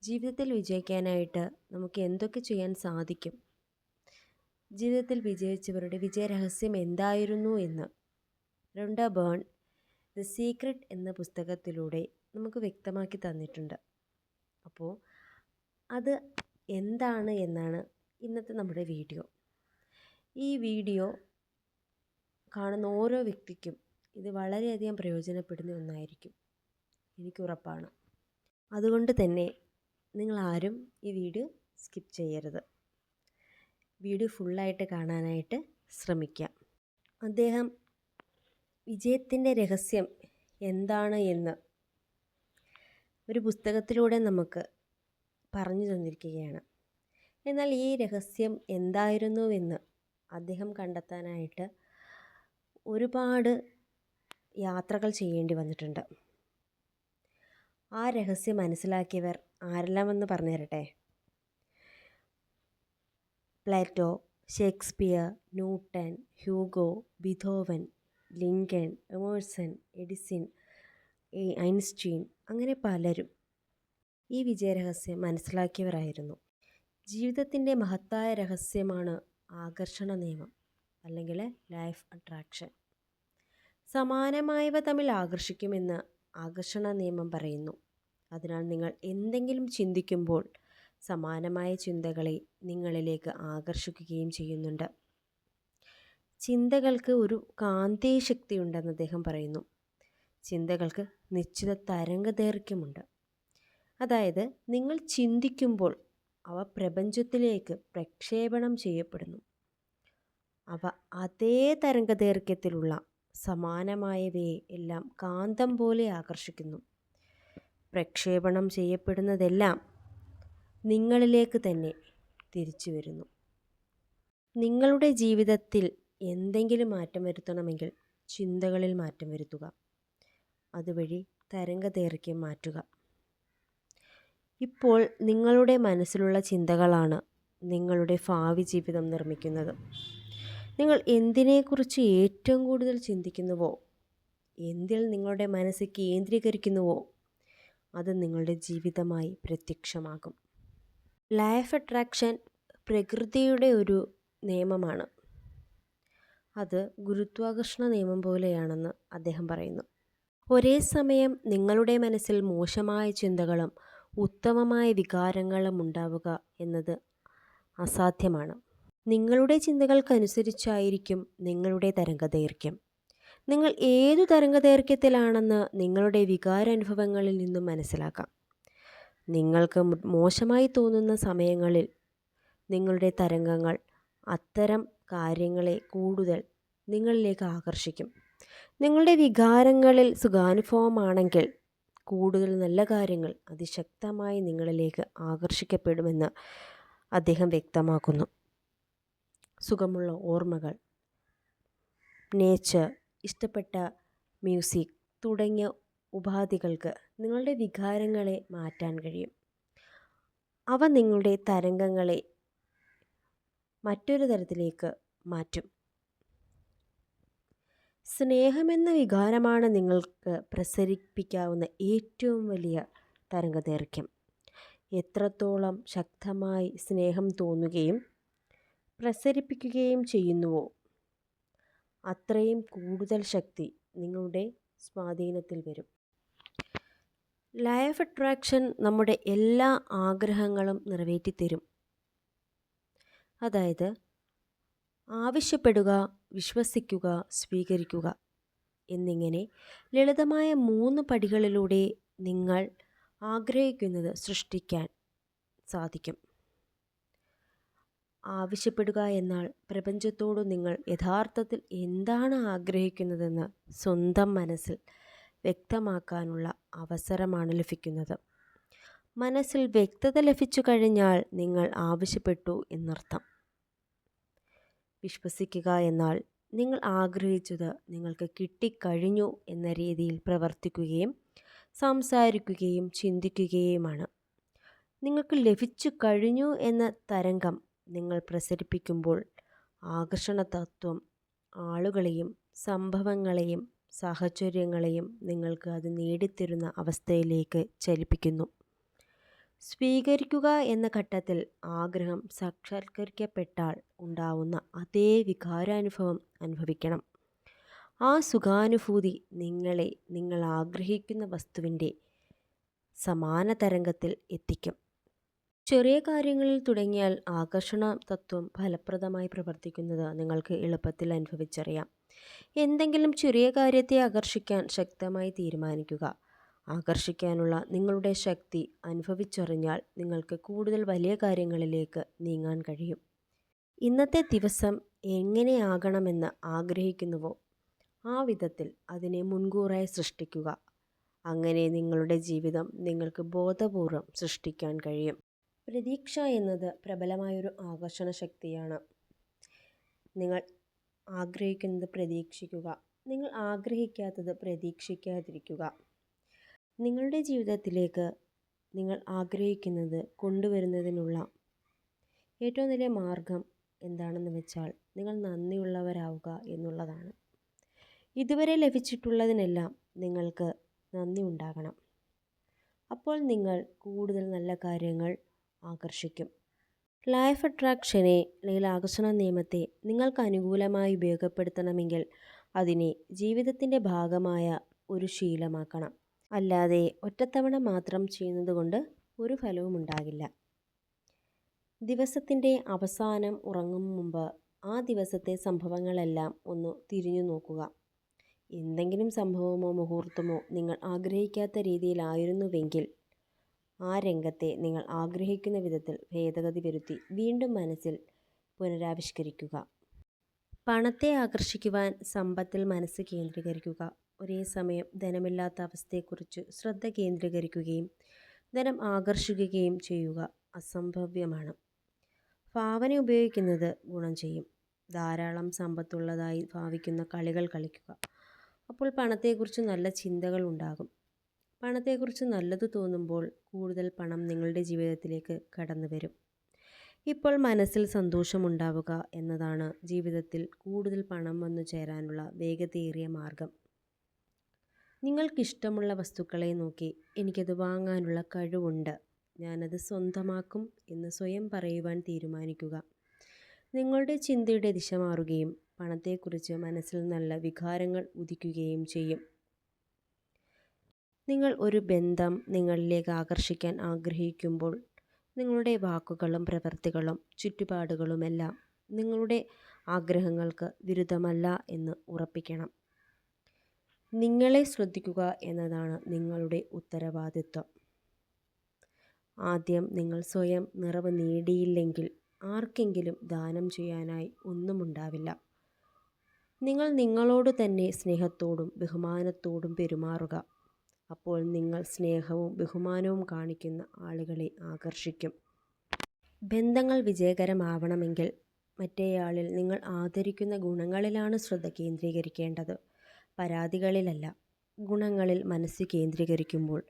ജീവിതത്തിൽ വിജയിക്കാനായിട്ട് നമുക്ക് എന്തൊക്കെ ചെയ്യാൻ സാധിക്കും? ജീവിതത്തിൽ വിജയിച്ചവരുടെ വിജയരഹസ്യം എന്തായിരുന്നു എന്ന് റോണ്ട ബേൺ ദ സീക്രട്ട് എന്ന പുസ്തകത്തിലൂടെ നമുക്ക് വ്യക്തമാക്കി തന്നിട്ടുണ്ട്. അപ്പോൾ അത് എന്താണ് എന്നാണ് ഇന്നത്തെ നമ്മുടെ വീഡിയോ. ഈ വീഡിയോ കാണുന്ന ഓരോ വ്യക്തിക്കും ഇത് വളരെയധികം പ്രയോജനപ്പെടുന്ന ഒന്നായിരിക്കും, എനിക്കുറപ്പാണ്. അതുകൊണ്ട് തന്നെ നിങ്ങളാരും ഈ വീഡിയോ സ്കിപ്പ് ചെയ്യരുത്. വീഡിയോ ഫുള്ളായിട്ട് കാണാനായിട്ട് ശ്രമിക്കാം. അദ്ദേഹം വിജയത്തിൻ്റെ രഹസ്യം എന്താണ് എന്ന് ഒരു പുസ്തകത്തിലൂടെ നമുക്ക് പറഞ്ഞു തന്നിരിക്കുകയാണ്. എന്നാൽ ഈ രഹസ്യം എന്തായിരുന്നുവെന്ന് അദ്ദേഹം കണ്ടെത്താനായിട്ട് ഒരുപാട് യാത്രകൾ ചെയ്യേണ്ടി വന്നിട്ടുണ്ട്. ആ രഹസ്യം മനസ്സിലാക്കിയവർ ആരെല്ലാമെന്ന് പറഞ്ഞു തരട്ടെ. Plato, Shakespeare, newton, Hugo, Beethoven, Lincoln, Emerson, Edison, Einstein, അങ്ങനെ പലരും ഈ വിജയരഹസ്യം മനസ്സിലാക്കിയവരായിരുന്നു. ജീവിതത്തിൻ്റെ മഹത്തായ രഹസ്യമാണ് ആകർഷണ നിയമം, അല്ലെങ്കിൽ ലൈഫ് അട്രാക്ഷൻ. സമാനമായവ തമ്മിൽ ആകർഷിക്കുമെന്ന് ആകർഷണ നിയമം പറയുന്നു. അതിനാൽ നിങ്ങൾ എന്തെങ്കിലും ചിന്തിക്കുമ്പോൾ സമാനമായ ചിന്തകളെ നിങ്ങളിലേക്ക് ആകർഷിക്കുകയും ചെയ്യുന്നുണ്ട്. ചിന്തകൾക്ക് ഒരു കാന്തീയ ശക്തിയുണ്ടെന്ന് അദ്ദേഹം പറയുന്നു. ചിന്തകൾക്ക് നിശ്ചിത തരംഗദൈർഘ്യമുണ്ട്. അതായത് നിങ്ങൾ ചിന്തിക്കുമ്പോൾ അവ പ്രപഞ്ചത്തിലേക്ക് പ്രക്ഷേപണം ചെയ്യപ്പെടുന്നു. അവ അതേ തരംഗദൈർഘ്യത്തിലുള്ള സമാനമായവയെ എല്ലാം കാന്തം പോലെ ആകർഷിക്കുന്നു. പ്രക്ഷേപണം ചെയ്യപ്പെടുന്നതെല്ലാം നിങ്ങളിലേക്ക് തന്നെ തിരിച്ചു വരുന്നു. നിങ്ങളുടെ ജീവിതത്തിൽ എന്തെങ്കിലും മാറ്റം വരുത്തണമെങ്കിൽ ചിന്തകളിൽ മാറ്റം വരുത്തുക. അതുവഴി തരംഗദൈർഘ്യം മാറ്റുക. ഇപ്പോൾ നിങ്ങളുടെ മനസ്സിലുള്ള ചിന്തകളാണ് നിങ്ങളുടെ ഭാവി ജീവിതം നിർമ്മിക്കുന്നത്. നിങ്ങൾ എന്തിനെക്കുറിച്ച് ഏറ്റവും കൂടുതൽ ചിന്തിക്കുന്നുവോ, എന്തിൽ നിങ്ങളുടെ മനസ്സ് കേന്ദ്രീകരിക്കുന്നുവോ, അത് നിങ്ങളുടെ ജീവിതമായി പ്രത്യക്ഷമാകും. ലൈഫ് അട്രാക്ഷൻ പ്രകൃതിയുടെ ഒരു നിയമമാണ്. അത് ഗുരുത്വാകർഷണ നിയമം പോലെയാണെന്ന് അദ്ദേഹം പറയുന്നു. ഒരേ സമയം നിങ്ങളുടെ മനസ്സിൽ മോശമായ ചിന്തകളും ഉത്തമമായ വികാരങ്ങളും ഉണ്ടാവുക എന്നത് അസാധ്യമാണ്. നിങ്ങളുടെ ചിന്തകൾക്കനുസരിച്ചായിരിക്കും നിങ്ങളുടെ തരംഗദൈർഘ്യം. നിങ്ങൾ ഏതു തരംഗദൈർഘ്യത്തിലാണെന്ന് നിങ്ങളുടെ വികാരാനുഭവങ്ങളിൽ നിന്നും മനസ്സിലാക്കാം. നിങ്ങൾക്ക് മോശമായി തോന്നുന്ന സമയങ്ങളിൽ നിങ്ങളുടെ തരംഗങ്ങൾ അത്തരം കാര്യങ്ങളെ കൂടുതൽ നിങ്ങളിലേക്ക് ആകർഷിക്കും. നിങ്ങളുടെ വികാരങ്ങളിൽ സുഖാനുഭവമാണെങ്കിൽ കൂടുതൽ നല്ല കാര്യങ്ങൾ അതിശക്തമായി നിങ്ങളിലേക്ക് ആകർഷിക്കപ്പെടുമെന്ന് അദ്ദേഹം വ്യക്തമാക്കുന്നു. സുഖമുള്ള ഓർമ്മകൾ, നേച്ചർ, ഇഷ്ടപ്പെട്ട മ്യൂസിക് തുടങ്ങിയ ഉപാധികൾക്ക് നിങ്ങളുടെ വികാരങ്ങളെ മാറ്റാൻ കഴിയും. അവ നിങ്ങളുടെ തരംഗങ്ങളെ മറ്റൊരു തരത്തിലേക്ക് മാറ്റും. സ്നേഹമെന്ന വികാരമാണ് നിങ്ങൾക്ക് പ്രസരിപ്പിക്കാവുന്ന ഏറ്റവും വലിയ തരംഗദൈർഘ്യം. എത്രത്തോളം ശക്തമായി സ്നേഹം തോന്നുകയും പ്രസരിപ്പിക്കുകയും ചെയ്യുന്നുവോ, അത്രയും കൂടുതൽ ശക്തി നിങ്ങളുടെ സ്വാധീനത്തിൽ വരും. ലൈഫ് അട്രാക്ഷൻ നമ്മുടെ എല്ലാ ആഗ്രഹങ്ങളും നിറവേറ്റിത്തരും. അതായത് ആവശ്യപ്പെടുക, വിശ്വസിക്കുക, സ്വീകരിക്കുക എന്നിങ്ങനെ ലളിതമായ 3 പടികളിലൂടെ നിങ്ങൾ ആഗ്രഹിക്കുന്നത് സൃഷ്ടിക്കാൻ സാധിക്കും. ആവശ്യപ്പെടുക എന്നാൽ പ്രപഞ്ചത്തോട് നിങ്ങൾ യഥാർത്ഥത്തിൽ എന്താണ് ആഗ്രഹിക്കുന്നതെന്ന് സ്വന്തം മനസ്സിൽ വ്യക്തമാക്കാനുള്ള അവസരമാണ് ലഭിക്കുന്നത്. മനസ്സിൽ വ്യക്തത ലഭിച്ചു കഴിഞ്ഞാൽ നിങ്ങൾ ആവശ്യപ്പെട്ടു എന്നർത്ഥം. വിശ്വസിക്കുക എന്നാൽ നിങ്ങൾ ആഗ്രഹിച്ചത് നിങ്ങൾക്ക് കിട്ടിക്കഴിഞ്ഞു എന്ന രീതിയിൽ പ്രവർത്തിക്കുകയും സംസാരിക്കുകയും ചിന്തിക്കുകയുമാണ്. നിങ്ങൾക്ക് ലഭിച്ചു കഴിഞ്ഞു എന്ന തരംഗം നിങ്ങൾ പ്രസരിപ്പിക്കുമ്പോൾ ആകർഷണ തത്വം ആളുകളെയും സംഭവങ്ങളെയും സാഹചര്യങ്ങളെയും നിങ്ങൾക്ക് അത് നേടിത്തരുന്ന അവസ്ഥയിലേക്ക് ചലിപ്പിക്കുന്നു. സ്വീകരിക്കുക എന്ന ഘട്ടത്തിൽ ആഗ്രഹം സാക്ഷാത്കരിക്കപ്പെട്ടാൽ ഉണ്ടാവുന്ന അതേ വികാരാനുഭവം അനുഭവിക്കണം. ആ സുഖാനുഭൂതി നിങ്ങളെ നിങ്ങൾ ആഗ്രഹിക്കുന്ന വസ്തുവിൻ്റെ സമാന തരംഗത്തിൽ എത്തിക്കും. ചെറിയ കാര്യങ്ങളിൽ തുടങ്ങിയാൽ ആകർഷണ തത്വം ഫലപ്രദമായി പ്രവർത്തിക്കുന്നത് നിങ്ങൾക്ക് എളുപ്പത്തിൽ അനുഭവിച്ചറിയാം. എന്തെങ്കിലും ചെറിയ കാര്യത്തെ ആകർഷിക്കാൻ ശക്തമായി തീരുമാനിക്കുക. ആകർഷിക്കാനുള്ള നിങ്ങളുടെ ശക്തി അനുഭവിച്ചറിഞ്ഞാൽ നിങ്ങൾക്ക് കൂടുതൽ വലിയ കാര്യങ്ങളിലേക്ക് നീങ്ങാൻ കഴിയും. ഇന്നത്തെ ദിവസം എങ്ങനെയാകണമെന്ന് ആഗ്രഹിക്കുന്നുവോ ആ വിധത്തിൽ അതിനെ മുൻകൂറായി സൃഷ്ടിക്കുക. അങ്ങനെ നിങ്ങളുടെ ജീവിതം നിങ്ങൾക്ക് ബോധപൂർവം സൃഷ്ടിക്കാൻ കഴിയും. പ്രതീക്ഷ എന്നത് പ്രബലമായൊരു ആകർഷണ ശക്തിയാണ്. നിങ്ങൾ ആഗ്രഹിക്കുന്നത് പ്രതീക്ഷിക്കുക. നിങ്ങൾ ആഗ്രഹിക്കാത്തത് പ്രതീക്ഷിക്കാതിരിക്കുക. നിങ്ങളുടെ ജീവിതത്തിലേക്ക് നിങ്ങൾ ആഗ്രഹിക്കുന്നത് കൊണ്ടുവരുന്നതിനുള്ള ഏറ്റവും വലിയ മാർഗം എന്താണെന്ന് വെച്ചാൽ നിങ്ങൾ നന്ദിയുള്ളവരാവുക എന്നുള്ളതാണ്. ഇതുവരെ ലഭിച്ചിട്ടുള്ളതിനെല്ലാം നിങ്ങൾക്ക് നന്ദി ഉണ്ടാകണം. അപ്പോൾ നിങ്ങൾ കൂടുതൽ നല്ല കാര്യങ്ങൾ ആകർഷിക്കും. ലൈഫ് അട്രാക്ഷനെ അല്ലെങ്കിൽ ആകർഷണ നിയമത്തെ നിങ്ങൾക്ക് അനുകൂലമായി ഉപയോഗപ്പെടുത്തണമെങ്കിൽ അതിനെ ജീവിതത്തിൻ്റെ ഭാഗമായ ഒരു ശീലമാക്കണം. അല്ലാതെ ഒറ്റത്തവണ മാത്രം ചെയ്യുന്നത് കൊണ്ട് ഒരു ഫലവും ഉണ്ടാകില്ല. ദിവസത്തിൻ്റെ അവസാനം ഉറങ്ങും മുമ്പ് ആ ദിവസത്തെ സംഭവങ്ങളെല്ലാം ഒന്ന് തിരിഞ്ഞു നോക്കുക. എന്തെങ്കിലും സംഭവമോ മുഹൂർത്തമോ നിങ്ങൾ ആഗ്രഹിക്കാത്ത രീതിയിലായിരുന്നുവെങ്കിൽ ആ രംഗത്തെ നിങ്ങൾ ആഗ്രഹിക്കുന്ന വിധത്തിൽ ഭേദഗതി വരുത്തി വീണ്ടും മനസ്സിൽ പുനരാവിഷ്കരിക്കുക. പണത്തെ ആകർഷിക്കുവാൻ സമ്പത്തിൽ മനസ്സ് കേന്ദ്രീകരിക്കുക. ഒരേ സമയം ധനമില്ലാത്ത അവസ്ഥയെക്കുറിച്ച് ശ്രദ്ധ കേന്ദ്രീകരിക്കുകയും ധനം ആകർഷിക്കുകയും ചെയ്യുക അസംഭവ്യമാണ്. ഭാവന ഉപയോഗിക്കുന്നത് ഗുണം ചെയ്യും. ധാരാളം സമ്പത്തുള്ളതായി ഭാവിക്കുന്ന കളികൾ കളിക്കുക. അപ്പോൾ പണത്തെക്കുറിച്ച് നല്ല ചിന്തകൾ ഉണ്ടാകും. പണത്തെക്കുറിച്ച് നല്ലത് തോന്നുമ്പോൾ കൂടുതൽ പണം നിങ്ങളുടെ ജീവിതത്തിലേക്ക് കടന്നു വരും. ഇപ്പോൾ മനസ്സിൽ സന്തോഷമുണ്ടാവുക എന്നതാണ് ജീവിതത്തിൽ കൂടുതൽ പണം വന്നു ചേരാനുള്ള വേഗതയേറിയ മാർഗം. നിങ്ങൾക്കിഷ്ടമുള്ള വസ്തുക്കളെ നോക്കി എനിക്കത് വാങ്ങാനുള്ള കഴിവുണ്ട്, ഞാനത് സ്വന്തമാക്കും എന്ന് സ്വയം പറയുവാൻ തീരുമാനിക്കുക. നിങ്ങളുടെ ചിന്തയുടെ ദിശ മാറുകയും പണത്തെക്കുറിച്ച് മനസ്സിൽ നല്ല വികാരങ്ങൾ ഉദിക്കുകയും ചെയ്യും. നിങ്ങൾ ഒരു ബന്ധം നിങ്ങളിലേക്ക് ആകർഷിക്കാൻ ആഗ്രഹിക്കുമ്പോൾ നിങ്ങളുടെ വാക്കുകളും പ്രവൃത്തികളും ചുറ്റുപാടുകളുമെല്ലാം നിങ്ങളുടെ ആഗ്രഹങ്ങൾക്ക് വിരുദ്ധമല്ല എന്ന് ഉറപ്പിക്കണം. നിങ്ങളെ ശ്രദ്ധിക്കുക എന്നതാണ് നിങ്ങളുടെ ഉത്തരവാദിത്വം. ആദ്യം നിങ്ങൾ സ്വയം നിറവ് നേടിയില്ലെങ്കിൽ ആർക്കെങ്കിലും ദാനം ചെയ്യാനായി ഒന്നുമുണ്ടാവില്ല. നിങ്ങൾ നിങ്ങളോട് തന്നെ സ്നേഹത്തോടും ബഹുമാനത്തോടും പെരുമാറുക. അപ്പോൾ നിങ്ങൾ സ്നേഹവും ബഹുമാനവും കാണിക്കുന്ന ആളുകളെ ആകർഷിക്കും. ബന്ധങ്ങൾ വിജയകരമാവണമെങ്കിൽ മറ്റേയാളിൽ നിങ്ങൾ ആദരിക്കുന്ന ഗുണങ്ങളിലാണ് ശ്രദ്ധ കേന്ദ്രീകരിക്കേണ്ടത്, പരാതികളിലല്ല. ഗുണങ്ങളിൽ മനസ്സ് കേന്ദ്രീകരിക്കുമ്പോൾ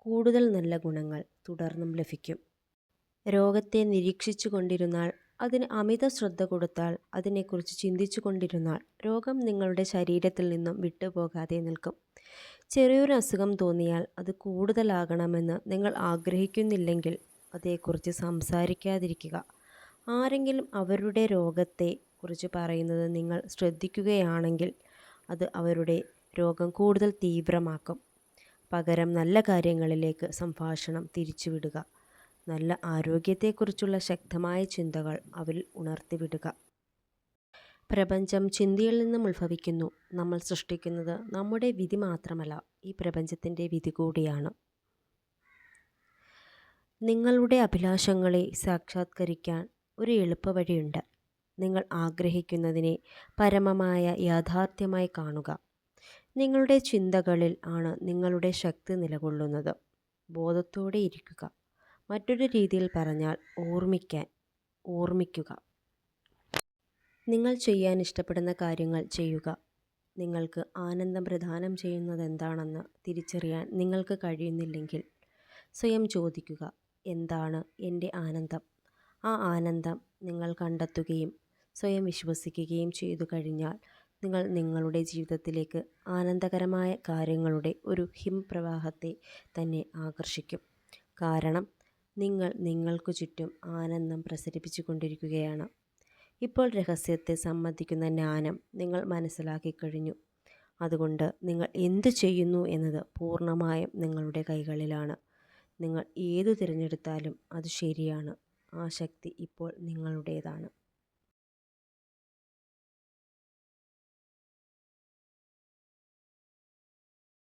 കൂടുതൽ നല്ല ഗുണങ്ങൾ തുടർന്നും ലഭിക്കും. രോഗത്തെ നിരീക്ഷിച്ചു കൊണ്ടിരുന്നാൽ, അതിന് അമിത ശ്രദ്ധ കൊടുത്താൽ, അതിനെക്കുറിച്ച് ചിന്തിച്ചു കൊണ്ടിരുന്നാൽ രോഗം നിങ്ങളുടെ ശരീരത്തിൽ നിന്നും വിട്ടുപോകാതെ നിൽക്കും. ചെറിയൊരു അസുഖം തോന്നിയാൽ അത് കൂടുതലാകണമെന്ന് നിങ്ങൾ ആഗ്രഹിക്കുന്നില്ലെങ്കിൽ അതേക്കുറിച്ച് സംസാരിക്കാതിരിക്കുക. ആരെങ്കിലും അവരുടെ രോഗത്തെ കുറിച്ച് പറയുന്നത് നിങ്ങൾ ശ്രദ്ധിക്കുകയാണെങ്കിൽ അത് അവരുടെ രോഗം കൂടുതൽ തീവ്രമാക്കും. പകരം നല്ല കാര്യങ്ങളിലേക്ക് സംഭാഷണം തിരിച്ചുവിടുക. നല്ല ആരോഗ്യത്തെക്കുറിച്ചുള്ള ശക്തമായ ചിന്തകൾ അവരിൽ ഉണർത്തിവിടുക. പ്രപഞ്ചം ചിന്തയിൽ നിന്നും ഉത്ഭവിക്കുന്നു. നമ്മൾ സൃഷ്ടിക്കുന്നത് നമ്മുടെ വിധി മാത്രമല്ല, ഈ പ്രപഞ്ചത്തിൻ്റെ വിധി കൂടിയാണ്. നിങ്ങളുടെ അഭിലാഷങ്ങളെ സാക്ഷാത്കരിക്കാൻ ഒരു എളുപ്പവഴിയുണ്ട്. നിങ്ങൾ ആഗ്രഹിക്കുന്നതിനെ പരമമായ യാഥാർത്ഥ്യമായി കാണുക. നിങ്ങളുടെ ചിന്തകളിൽ ആണ് നിങ്ങളുടെ ശക്തി നിലകൊള്ളുന്നത്. ബോധത്തോടെ ഇരിക്കുക. മറ്റൊരു രീതിയിൽ പറഞ്ഞാൽ ഓർമ്മിക്കുക. നിങ്ങൾ ചെയ്യാൻ ഇഷ്ടപ്പെടുന്ന കാര്യങ്ങൾ ചെയ്യുക. നിങ്ങൾക്ക് ആനന്ദം പ്രദാനം ചെയ്യുന്നതെന്താണെന്ന് തിരിച്ചറിയാൻ നിങ്ങൾക്ക് കഴിയുന്നില്ലെങ്കിൽ സ്വയം ചോദിക്കുക, എന്താണ് എൻ്റെ ആനന്ദം? ആ ആനന്ദം നിങ്ങൾ കണ്ടെത്തുകയും സ്വയം വിശ്വസിക്കുകയും ചെയ്തു കഴിഞ്ഞാൽ നിങ്ങൾ നിങ്ങളുടെ ജീവിതത്തിലേക്ക് ആനന്ദകരമായ കാര്യങ്ങളുടെ ഒരു ഹിമപ്രവാഹത്തെ തന്നെ ആകർഷിക്കും. കാരണം നിങ്ങൾ നിങ്ങൾക്കു ചുറ്റും ആനന്ദം പ്രസരിപ്പിച്ചു കൊണ്ടിരിക്കുകയാണ്. ഇപ്പോൾ രഹസ്യത്തെ സമ്മതിക്കുന്ന ജ്ഞാനം നിങ്ങൾ മനസ്സിലാക്കി കഴിഞ്ഞു. അതുകൊണ്ട് നിങ്ങൾ എന്തു ചെയ്യുന്നു എന്നത് പൂർണ്ണമായും നിങ്ങളുടെ കൈകളിലാണ്. നിങ്ങൾ ഏതു തിരഞ്ഞെടുത്താലും അത് ശരിയാണ്. ആ ശക്തി ഇപ്പോൾ നിങ്ങളുടേതാണ്.